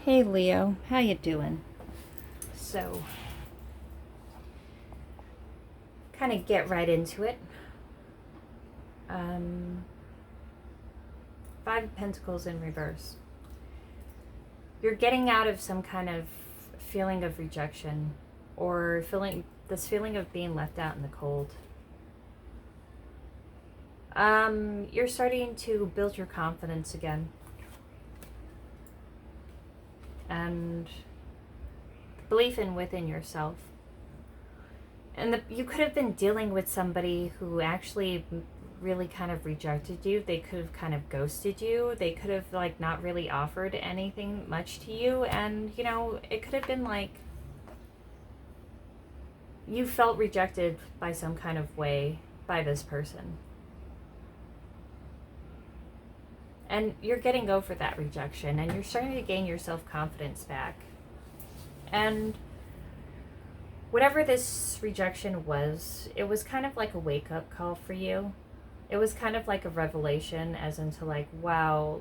Hey Leo, how you doing? So, kind of get right into it. Five of Pentacles in reverse. You're getting out of some kind of feeling of rejection or feeling of being left out in the cold. You're starting to build your confidence again. And belief within yourself. And you could have been dealing with somebody who actually really kind of rejected you. They could have kind of ghosted you. They could have not really offered anything much to you. And it could have been you felt rejected by some kind of way by this person. And you're getting over that rejection and you're starting to gain your self-confidence back. And whatever this rejection was, it was kind of like a wake-up call for you. It was kind of like a revelation, as into wow,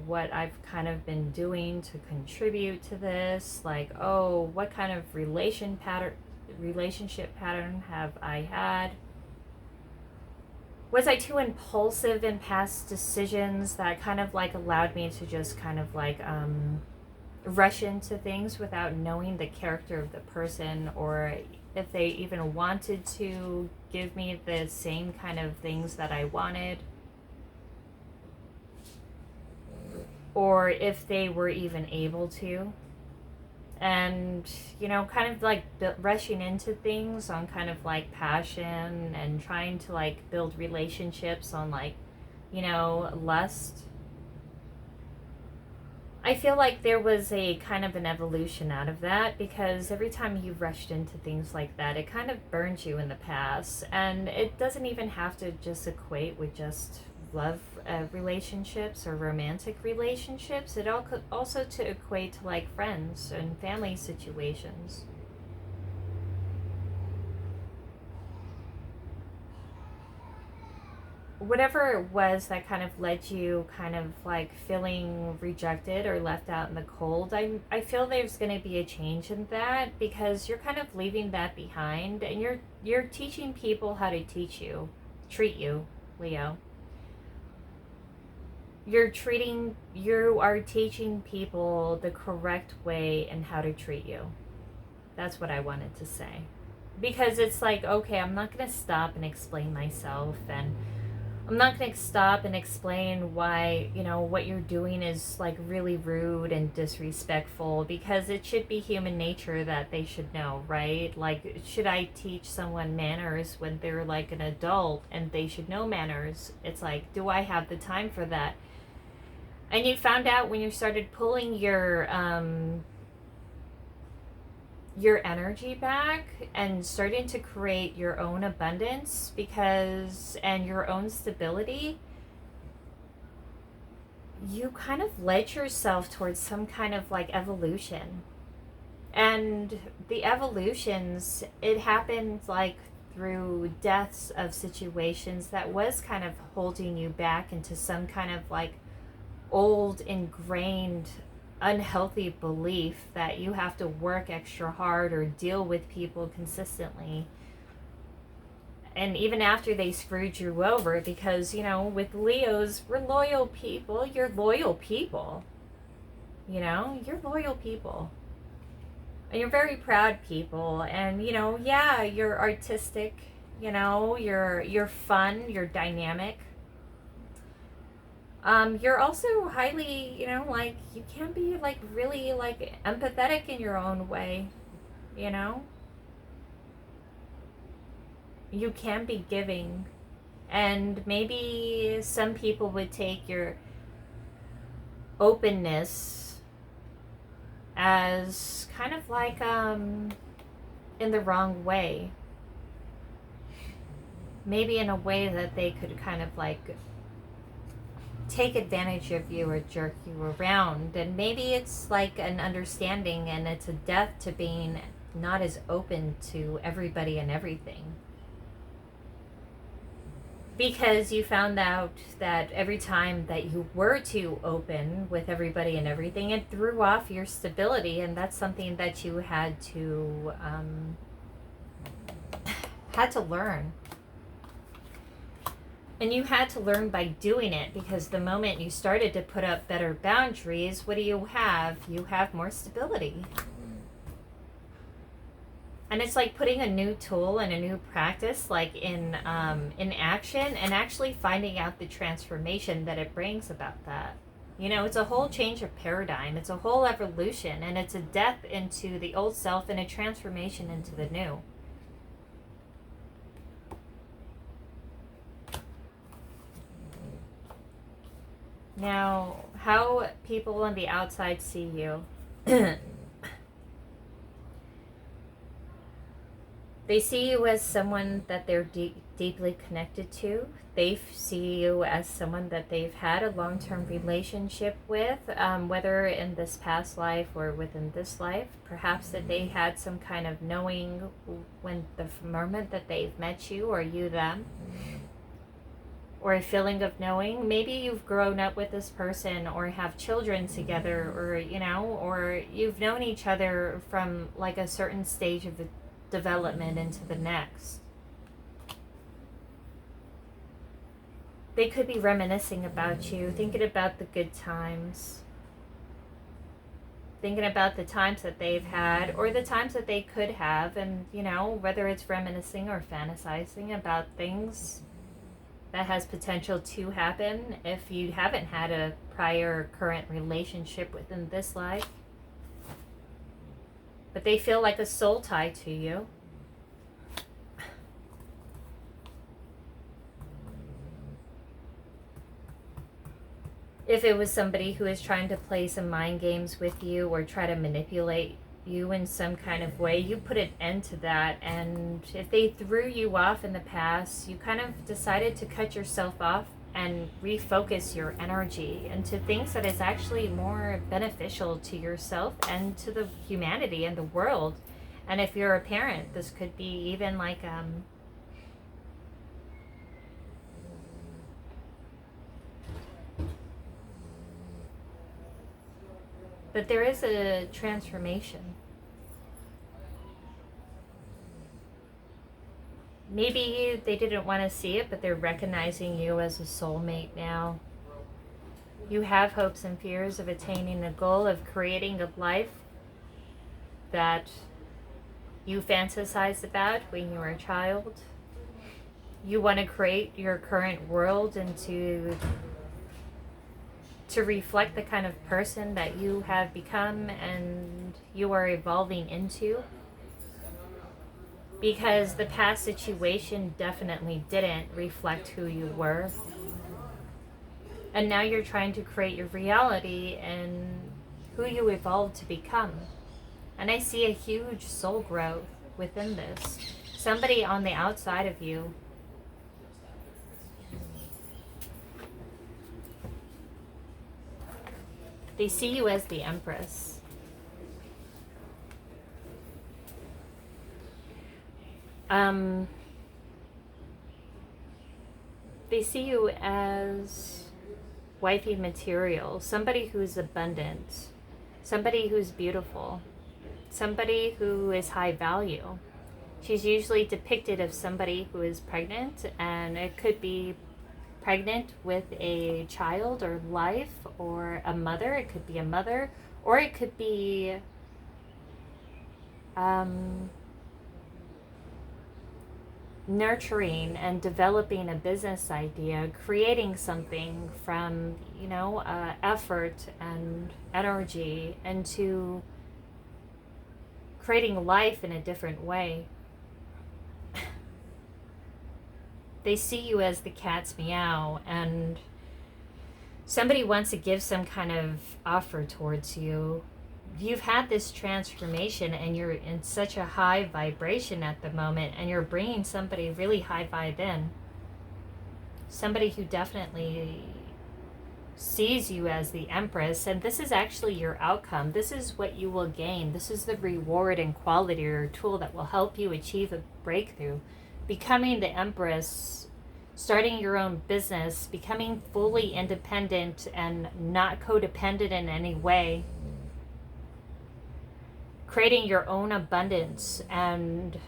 what I've kind of been doing to contribute to this. Oh, what kind of relationship pattern have I had? Was I too impulsive in past decisions that kind of allowed me to just kind of rush into things without knowing the character of the person, or if they even wanted to give me the same kind of things that I wanted, or if they were even able to. And kind of rushing into things on kind of passion and trying to build relationships on lust. I feel like there was a kind of an evolution out of that, because every time you rushed into things like that, it kind of burns you in the past. And it doesn't even have to just equate with just love relationships or romantic relationships. It all could also to equate to friends and family situations. Whatever it was that kind of led you kind of feeling rejected or left out in the cold, I feel there's going to be a change in that, because you're kind of leaving that behind and you're teaching people how to treat you, Leo. You are teaching people the correct way and how to treat you. That's what I wanted to say. Because it's okay, I'm not going to stop and explain myself, and I'm not going to stop and explain why, what you're doing is really rude and disrespectful, because it should be human nature that they should know, right? Should I teach someone manners when they're an adult and they should know manners? It's do I have the time for that? And you found out when you started pulling your energy back and starting to create your own abundance and your own stability, you kind of led yourself towards some kind of evolution. And the evolutions, it happened through deaths of situations that was kind of holding you back into some kind of old ingrained unhealthy belief that you have to work extra hard or deal with people consistently. And even after they screwed you over, because with Leos, we're loyal people. You're loyal people. You're loyal people. And you're very proud people. And yeah, you're artistic, you're fun, you're dynamic. You're also highly, you can be really empathetic in your own way, You can be giving, and maybe some people would take your openness as kind of in the wrong way. Maybe in a way that they could kind of take advantage of you or jerk you around. And maybe it's an understanding, and it's a death to being not as open to everybody and everything. because you found out that every time that you were too open with everybody and everything, it threw off your stability, and that's something that you had to learn. And you had to learn by doing it, because the moment you started to put up better boundaries, what do you have? You have more stability. And it's like putting a new tool and a new practice like in action, and actually finding out the transformation that it brings about that. You know, it's a whole change of paradigm. It's a whole evolution, and it's a death into the old self and a transformation into the new. Now, how people on the outside see you. They see you as someone that they're deeply connected to. They see you as someone that they've had a long-term relationship with, whether in this past life or within this life. Perhaps that they had some kind of knowing when the moment that they've met you, or you them. Or a feeling of knowing. Maybe you've grown up with this person, or have children together, or, you know, or you've known each other from like a certain stage of the development into the next. They could be reminiscing about you, thinking about the good times, thinking about the times that they've had, or the times that they could have, and, you know, whether it's reminiscing or fantasizing about things that has potential to happen if you haven't had a prior current relationship within this life. But they feel like a soul tie to you. If it was somebody who is trying to play some mind games with you, or try to manipulate you in some kind of way, you put an end to that. And if they threw you off in the past, you kind of decided to cut yourself off and refocus your energy into things that is actually more beneficial to yourself and to the humanity and the world. And if you're a parent, this could be even like but there is a transformation. Maybe they didn't want to see it, but they're recognizing you as a soulmate now. You have hopes and fears of attaining the goal of creating a life that you fantasized about when you were a child. You want to create your current world into to reflect the kind of person that you have become and you are evolving into. Because the past situation definitely didn't reflect who you were. And now you're trying to create your reality and who you evolved to become. And I see a huge soul growth within this. Somebody on the outside of you they see you as the Empress. They see you as wifey material, somebody who's abundant, somebody who's beautiful, somebody who is high value. She's usually depicted as somebody who is pregnant, and it could be pregnant with a child or life, or a mother. It could be a mother, or it could be nurturing and developing a business idea, creating something from, you know, effort and energy into creating life in a different way. They see you as the cat's meow, and somebody wants to give some kind of offer towards you. You've had this transformation and you're in such a high vibration at the moment, and you're bringing somebody really high vibe in. Somebody who definitely sees you as the Empress, and this is actually your outcome. This is what you will gain. This is the reward and quality or tool that will help you achieve a breakthrough. Becoming the Empress starting your own business, becoming fully independent and not codependent in any way, creating your own abundance and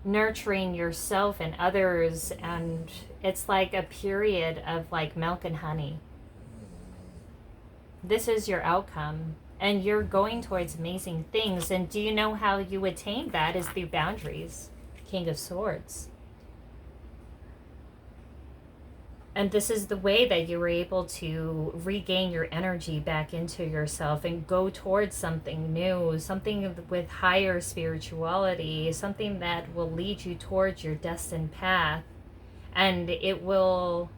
nurturing yourself and others. And it's like a period of like milk and honey. This is your outcome, and you're going towards amazing things. And do you know how you attain that? Is through boundaries. King of Swords. And this is the way that you were able to regain your energy back into yourself and go towards something new, something with higher spirituality, something that will lead you towards your destined path. And it was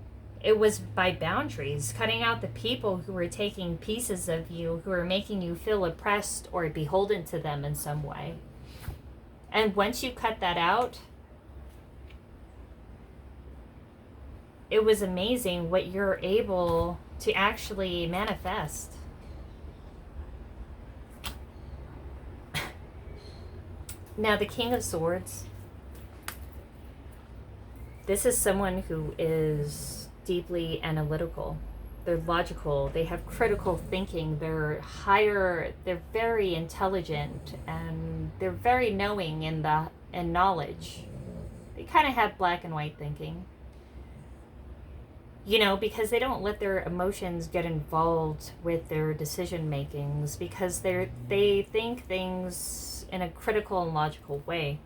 by boundaries, cutting out the people who were taking pieces of you, who were making you feel oppressed or beholden to them in some way. And once you cut that out, it was amazing what you're able to actually manifest. Now, the King of Swords, this is someone who is deeply analytical. They're logical. They have critical thinking. They're very intelligent, and they're very knowing in knowledge. They kind of have black and white thinking. You know, because they don't let their emotions get involved with their decision makings, because they think things in a critical and logical way.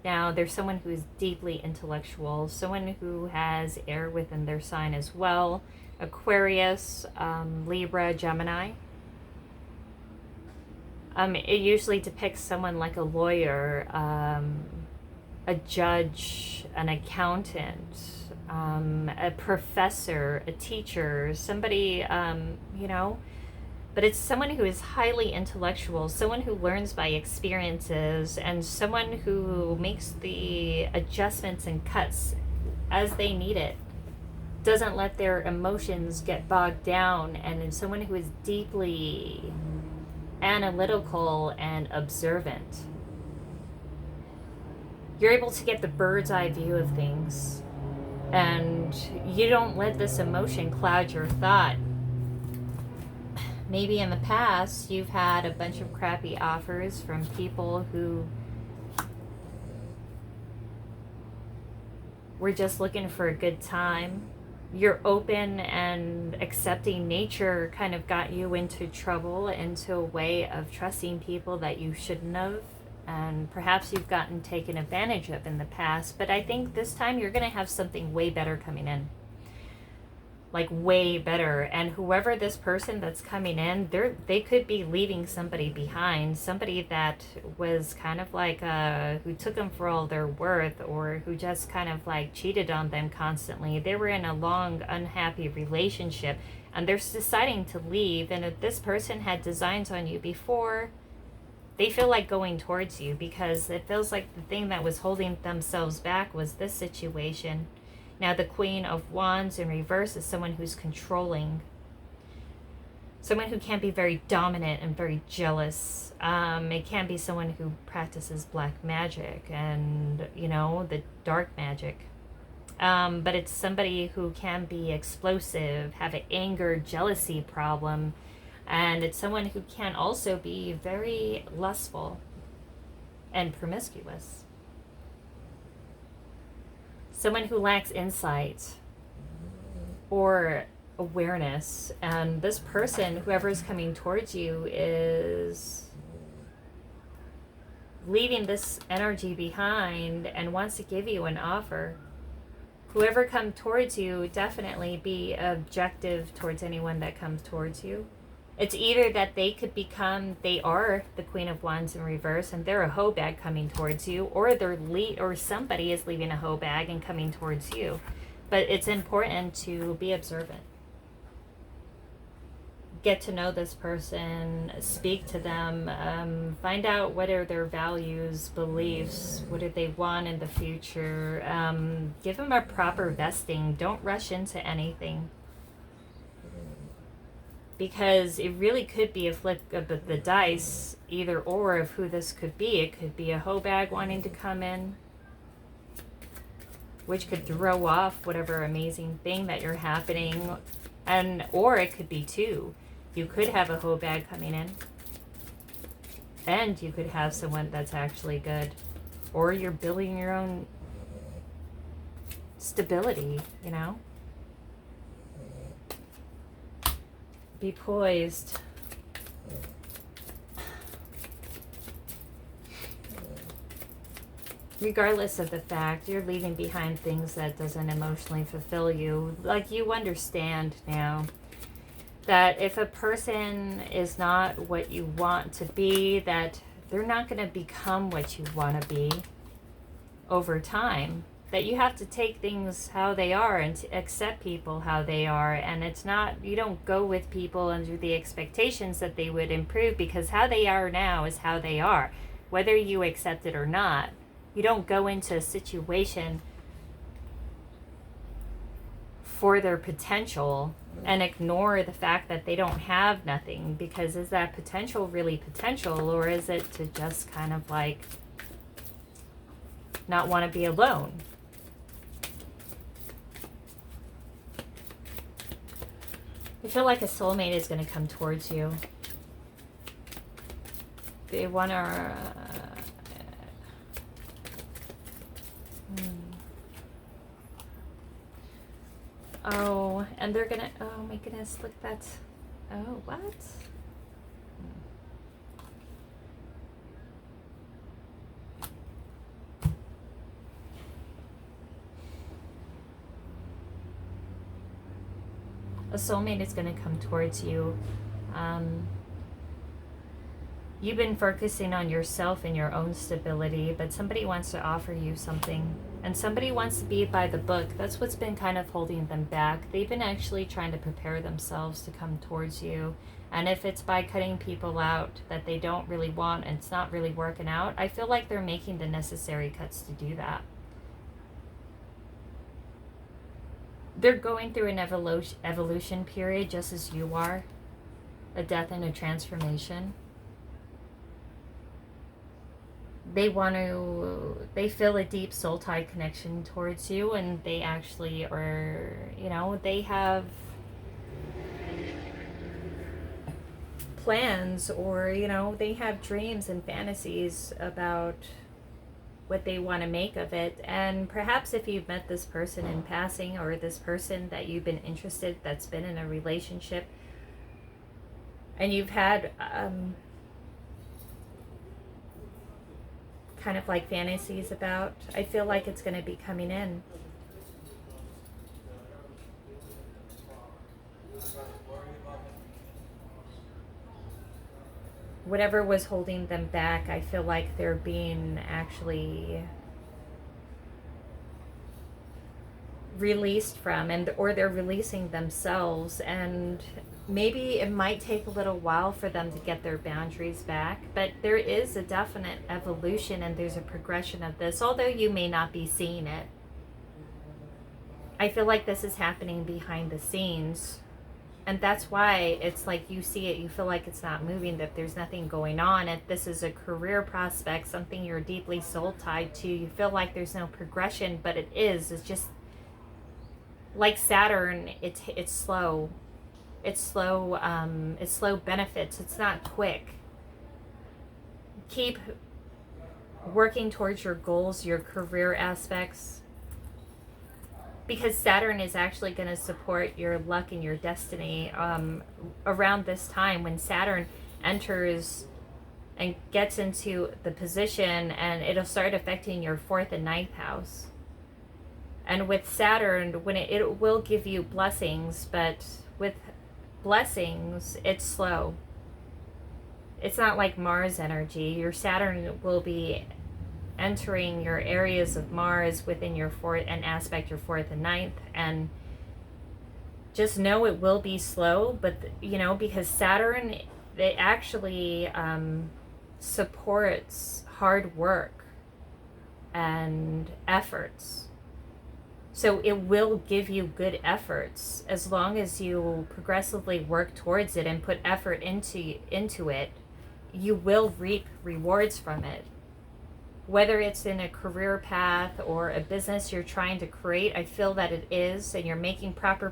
Now, there's someone who is deeply intellectual, someone who has air within their sign as well. Aquarius, Libra, Gemini. It usually depicts someone like a lawyer, a judge, an accountant, a professor, a teacher, somebody, but it's someone who is highly intellectual, someone who learns by experiences, and someone who makes the adjustments and cuts as they need it, doesn't let their emotions get bogged down, and is someone who is deeply analytical and observant. You're able to get the bird's eye view of things, and you don't let this emotion cloud your thought. Maybe in the past you've had a bunch of crappy offers from people who were just looking for a good time. Your open and accepting nature kind of got you into trouble, into a way of trusting people that you shouldn't have. And perhaps you've gotten taken advantage of in the past, but I think this time you're going to have something way better coming in. Like way better. And whoever this person that's coming in, they could be leaving somebody behind, somebody that was kind of like who took them for all their worth, or who just kind of like cheated on them constantly. They were in a long unhappy relationship, and they're deciding to leave. And if this person had designs on you before, they feel like going towards you, because it feels like the thing that was holding themselves back was this situation. Now, the Queen of Wands in reverse is someone who's controlling. Someone who can be very dominant and very jealous. It can be someone who practices black magic and, the dark magic. But it's somebody who can be explosive, have an anger, jealousy problem. And it's someone who can also be very lustful and promiscuous. Someone who lacks insight or awareness. And this person, whoever is coming towards you, is leaving this energy behind and wants to give you an offer. Whoever comes towards you, definitely be objective towards anyone that comes towards you. It's either that they are the Queen of Wands in reverse and they're a hoe bag coming towards you, or or somebody is leaving a hoe bag and coming towards you. But it's important to be observant. Get to know this person, speak to them, find out what are their values, beliefs, what do they want in the future. Give them a proper vesting. Don't rush into anything. Because it really could be a flick of the dice, either or, of who this could be. It could be a hoe bag wanting to come in which could throw off whatever amazing thing that you're happening. And or it could be two. You could have a whole bag coming in, and you could have someone that's actually good, or you're building your own stability, you know. Be poised. Regardless of the fact, you're leaving behind things that doesn't emotionally fulfill you. Like, you understand now that if a person is not what you want to be, that they're not going to become what you want to be over time. That you have to take things how they are and to accept people how they are. And it's not, you don't go with people under the expectations that they would improve, because how they are now is how they are, whether you accept it or not. You don't go into a situation for their potential and ignore the fact that they don't have nothing, because is that potential really potential, or is it to just kind of like not want to be alone? I feel like a soulmate is going to come towards you. They want to... Oh, and they're gonna... Oh my goodness, look, that's... Oh, what? A soulmate is going to come towards you. You've been focusing on yourself and your own stability, but somebody wants to offer you something. And somebody wants to be by the book. That's what's been kind of holding them back. They've been actually trying to prepare themselves to come towards you. And if it's by cutting people out that they don't really want and it's not really working out, I feel like they're making the necessary cuts to do that. They're going through an evolution period just as you are. A death and a transformation. They feel a deep soul tie connection towards you, and they actually are, you know, they have plans, or, you know, they have dreams and fantasies about what they want to make of it. And perhaps if you've met this person in passing, or this person that you've been interested, that's been in a relationship, and you've had kind of like fantasies about, I feel like it's going to be coming in. Whatever was holding them back, I feel like they're being actually released from, and or they're releasing themselves. And maybe it might take a little while for them to get their boundaries back, but there is a definite evolution and there's a progression of this, although you may not be seeing it. I feel like this is happening behind the scenes, and that's why it's like you see it, you feel like it's not moving, that there's nothing going on. If this is a career prospect, something you're deeply soul tied to, you feel like there's no progression, but it is. It's just like Saturn, it's slow. It's slow benefits. It's not quick. Keep working towards your goals, your career aspects, because Saturn is actually going to support your luck and your destiny around this time, when Saturn enters and gets into the position, and it'll start affecting your 4th and 9th house. And with Saturn, when it will give you blessings, but with blessings, it's slow. It's not like Mars energy. Your Saturn will be entering your areas of Mars within your 4th and aspect your 4th and 9th, and just know it will be slow, but you know, because Saturn, it actually supports hard work and efforts. So it will give you good efforts as long as you progressively work towards it and put effort into it. You will reap rewards from it. Whether it's in a career path or a business you're trying to create, I feel that it is, and you're making proper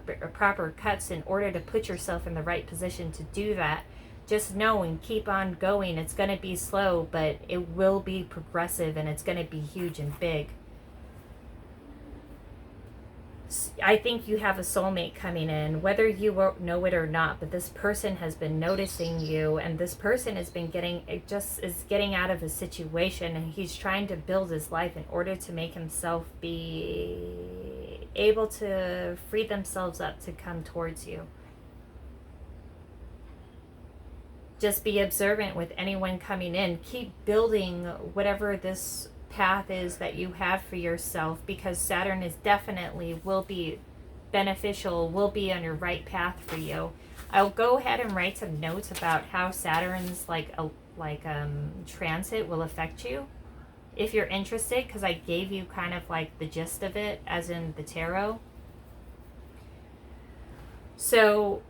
cuts in order to put yourself in the right position to do that. Just know and keep on going. It's going to be slow, but it will be progressive, and it's going to be huge and big. I think you have a soulmate coming in, whether you know it or not, but this person has been noticing you, and this person has been getting out of a situation, and he's trying to build his life in order to make himself be able to free themselves up to come towards you. Just be observant with anyone coming in. Keep building whatever this path is that you have for yourself, because Saturn is definitely will be beneficial, will be on your right path for you. I'll go ahead and write some notes about how Saturn's transit will affect you if you're interested, because I gave you kind of like the gist of it as in the tarot. So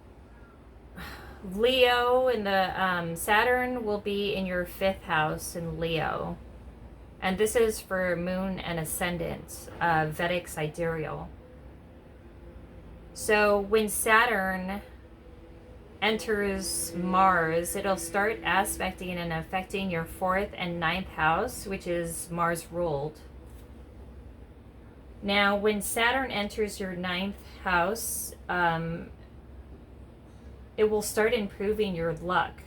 Leo and the Saturn will be in your 5th house in Leo. And this is for Moon and Ascendant, Vedic Sidereal. So when Saturn enters Mars, it'll start aspecting and affecting your 4th and 9th house, which is Mars ruled. Now, when Saturn enters your 9th house, it will start improving your luck.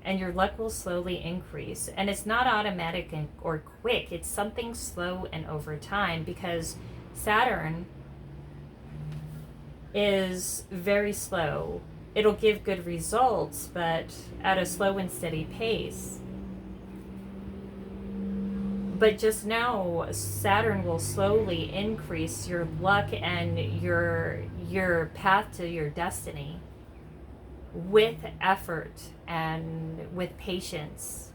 And your luck will slowly increase. And it's not automatic or quick. It's something slow and over time, because Saturn is very slow. It'll give good results, but at a slow and steady pace. But just know, Saturn will slowly increase your luck and your path to your destiny, with effort and with patience.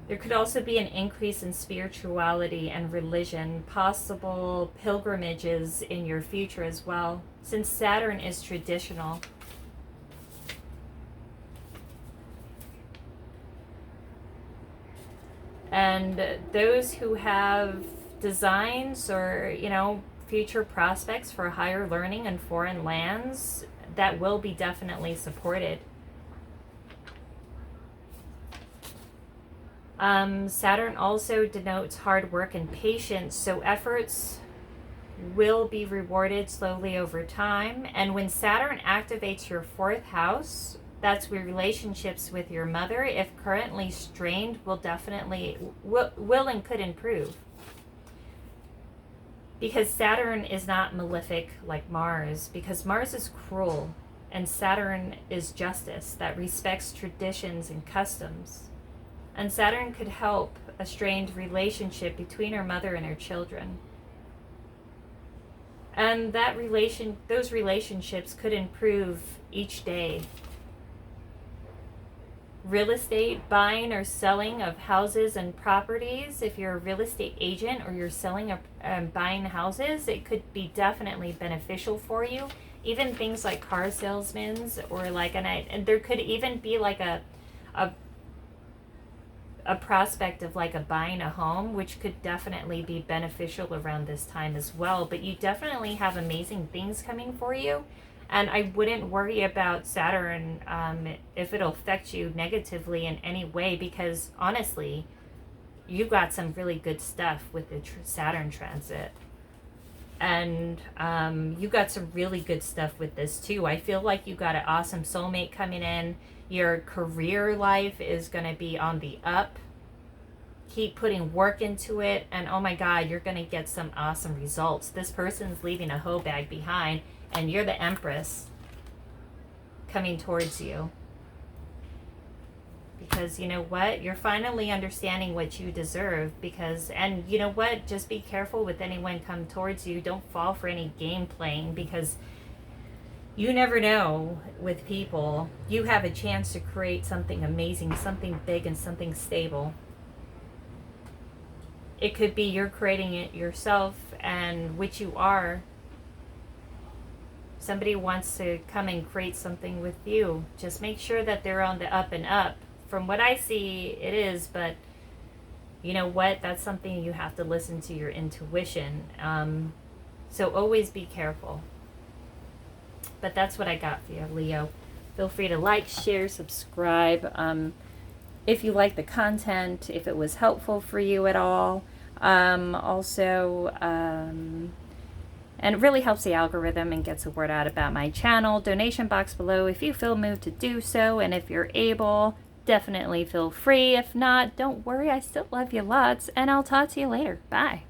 There could also be an increase in spirituality and religion, possible pilgrimages in your future as well, since Saturn is traditional. And those who have designs or, future prospects for higher learning in foreign lands, that will be definitely supported. Saturn also denotes hard work and patience, so efforts will be rewarded slowly over time. And when Saturn activates your 4th house, that's where relationships with your mother, if currently strained, will and could improve. Because Saturn is not malefic like Mars, because Mars is cruel, and Saturn is justice that respects traditions and customs. And Saturn could help a strained relationship between her mother and her children. And those relationships could improve each day. Real estate, buying or selling of houses and properties. If you're a real estate agent or you're selling or buying houses, it could be definitely beneficial for you. Even things like car salesmen, or and there could even be like a prospect of like buying a home, which could definitely be beneficial around this time as well. But you definitely have amazing things coming for you. And I wouldn't worry about Saturn if it'll affect you negatively in any way, because honestly, you got some really good stuff with the Saturn transit. And you got some really good stuff with this too. I feel like you got an awesome soulmate coming in. Your career life is going to be on the up. Keep putting work into it, and oh my God, you're going to get some awesome results. This person's leaving a hoe bag behind, and you're the Empress coming towards you. Because you know what? You're finally understanding what you deserve. And you know what? Just be careful with anyone come towards you. Don't fall for any game playing, because you never know with people. You have a chance to create something amazing, something big, and something stable. It could be you're creating it yourself, and which you are. Somebody wants to come and create something with you. Just make sure that they're on the up and up. From what I see, it is, but you know what? That's something you have to listen to your intuition. So always be careful. But that's what I got for you, Leo. Feel free to like, share, subscribe. If you like the content, if it was helpful for you at all. And it really helps the algorithm and gets the word out about my channel. Donation box below if you feel moved to do so. And if you're able, definitely feel free. If not, don't worry. I still love you lots. And I'll talk to you later. Bye.